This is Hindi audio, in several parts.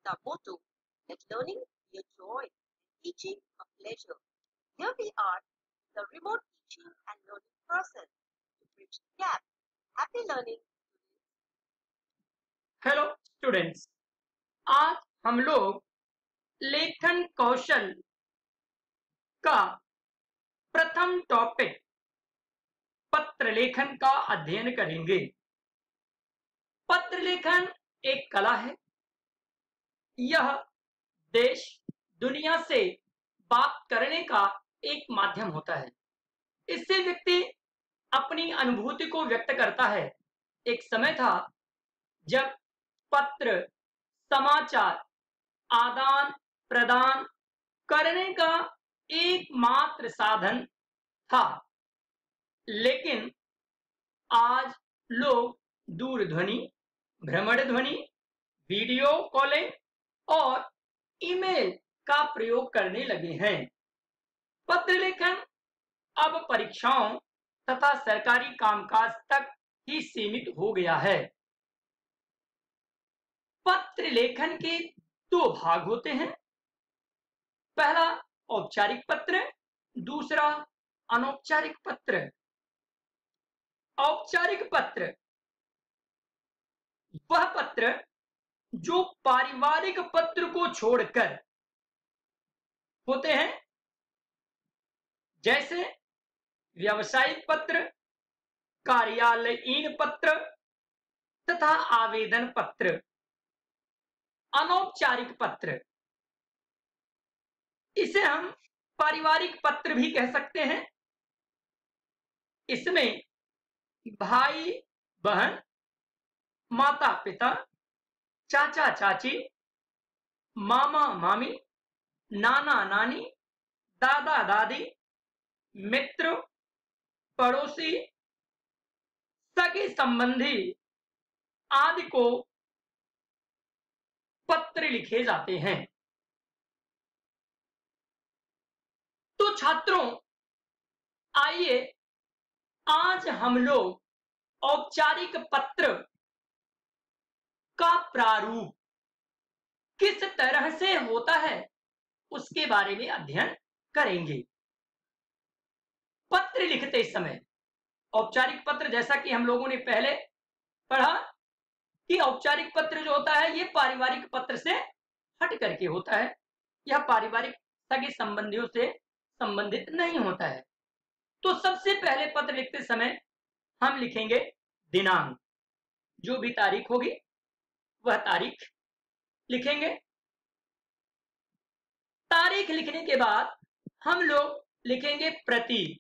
our motto, let learning be a joy and teaching a pleasure. Here we are, the remote teaching and learning process to bridge the gap. Happy learning. Hello students, आज हम लोग लेखन कौशल का प्रथम टॉपिक पत्र लेखन का अध्ययन करेंगे। पत्र लेखन एक कला है। यह देश दुनिया से बात करने का एक माध्यम होता है। इससे व्यक्ति अपनी अनुभूति को व्यक्त करता है। एक समय था जब पत्र समाचार आदान प्रदान करने का एकमात्र साधन था, लेकिन आज लोग दूरध्वनि, भ्रमण ध्वनि, वीडियो कॉलिंग और ईमेल का प्रयोग करने लगे हैं। पत्र लेखन अब परीक्षाओं तथा सरकारी कामकाज तक ही सीमित हो गया है। पत्र लेखन के दो भाग होते हैं। पहला औपचारिक पत्र, दूसरा अनौपचारिक पत्र। औपचारिक पत्र वह पत्र जो पारिवारिक पत्र को छोड़कर होते हैं, जैसे व्यावसायिक पत्र, कार्यालयीन पत्र तथा आवेदन पत्र। अनौपचारिक पत्र, इसे हम पारिवारिक पत्र भी कह सकते हैं। इसमें भाई बहन, माता पिता, चाचा चाची, मामा मामी, नाना नानी, दादा दादी, मित्र, पड़ोसी, सगे संबंधी आदि को पत्र लिखे जाते हैं। तो छात्रों, आइए आज हम लोग औपचारिक पत्र का प्रारूप किस तरह से होता है उसके बारे में अध्ययन करेंगे। पत्र लिखते समय औपचारिक पत्र, जैसा कि हम लोगों ने पहले पढ़ा कि औपचारिक पत्र जो होता है ये पारिवारिक पत्र से हट करके होता है। यह पारिवारिक सगे संबंधियों से संबंधित नहीं होता है। तो सबसे पहले पत्र लिखते समय हम लिखेंगे दिनांक। जो भी तारीख होगी वह तारीख लिखेंगे। तारीख लिखने के बाद हम लोग लिखेंगे प्रति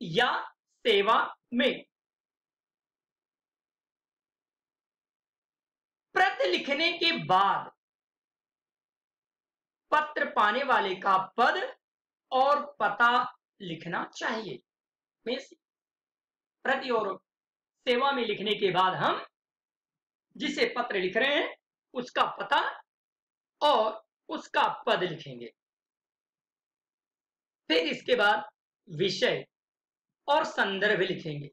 या सेवा में। प्रति लिखने के बाद पत्र पाने वाले का पद और पता लिखना चाहिए। प्रति और सेवा में लिखने के बाद हम जिसे पत्र लिख रहे हैं उसका पता और उसका पद लिखेंगे। फिर इसके बाद विषय और संदर्भ लिखेंगे।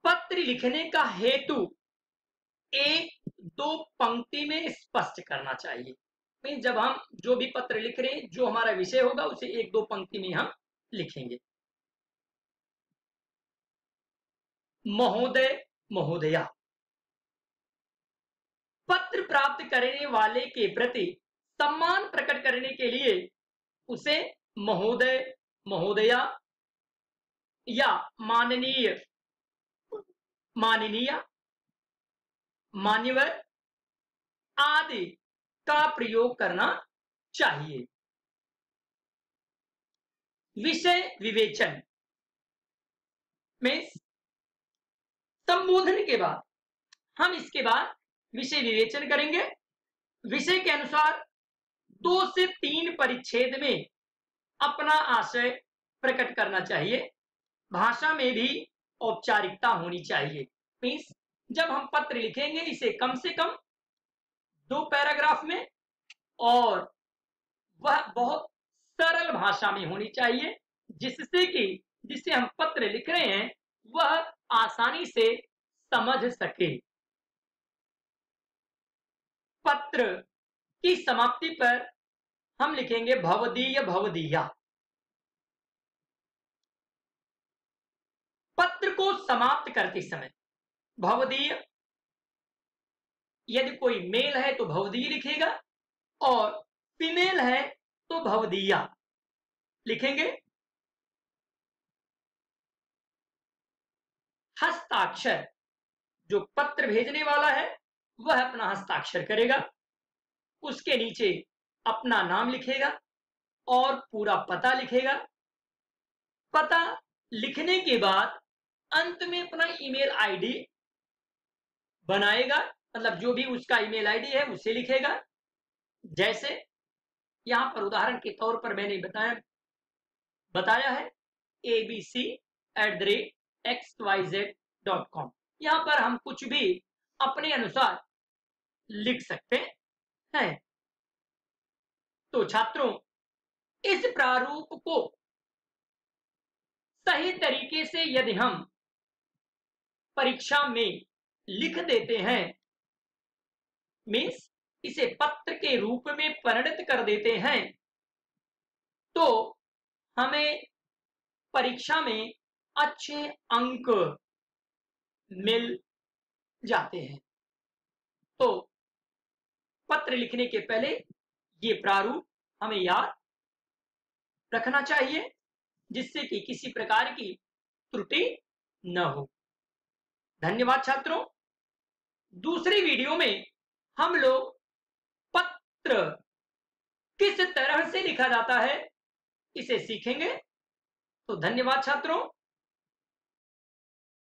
पत्र लिखने का हेतु एक दो पंक्ति में स्पष्ट करना चाहिए। जब हम जो भी पत्र लिख रहे हैं, जो हमारा विषय होगा उसे एक दो पंक्ति में हम लिखेंगे। महोदय महोदया, पत्र प्राप्त करने वाले के प्रति सम्मान प्रकट करने के लिए उसे महोदय महोदया या माननीय माननीय मान्यवर आदि का प्रयोग करना चाहिए। विषय विवेचन में संबोधन के बाद हम इसके बाद विषय विवेचन करेंगे। विषय के अनुसार 2 से 3 परिच्छेद में अपना आशय प्रकट करना चाहिए। भाषा में भी औपचारिकता होनी चाहिए। मीन्स जब हम पत्र लिखेंगे इसे कम से कम 2 पैराग्राफ में और वह बहुत सरल भाषा में होनी चाहिए, जिसे हम पत्र लिख रहे हैं वह आसानी से समझ सके। पत्र की समाप्ति पर हम लिखेंगे भवदीय भवदीया। पत्र को समाप्त करते समय भवदीय, यदि कोई मेल है तो भवदीय लिखेगा और फीमेल है तो भवदीया लिखेंगे। हस्ताक्षर, जो पत्र भेजने वाला है वह अपना हस्ताक्षर करेगा, उसके नीचे अपना नाम लिखेगा और पूरा पता लिखेगा। पता लिखने के बाद अंत में अपना ईमेल आईडी बनाएगा, मतलब जो भी उसका ईमेल आईडी है उसे लिखेगा। जैसे यहां पर उदाहरण के तौर पर मैंने बताया है abc@xyz.com। यहां पर हम कुछ भी अपने अनुसार लिख सकते हैं। तो छात्रों, इस प्रारूप को सही तरीके से यदि हम परीक्षा में लिख देते हैं, मीन्स इसे पत्र के रूप में परिणत कर देते हैं, तो हमें परीक्षा में अच्छे अंक मिल जाते हैं। तो पत्र लिखने के पहले ये प्रारूप हमें याद रखना चाहिए, जिससे कि किसी प्रकार की त्रुटि न हो। धन्यवाद छात्रों। दूसरी वीडियो में हम लोग पत्र किस तरह से लिखा जाता है इसे सीखेंगे। तो धन्यवाद छात्रों।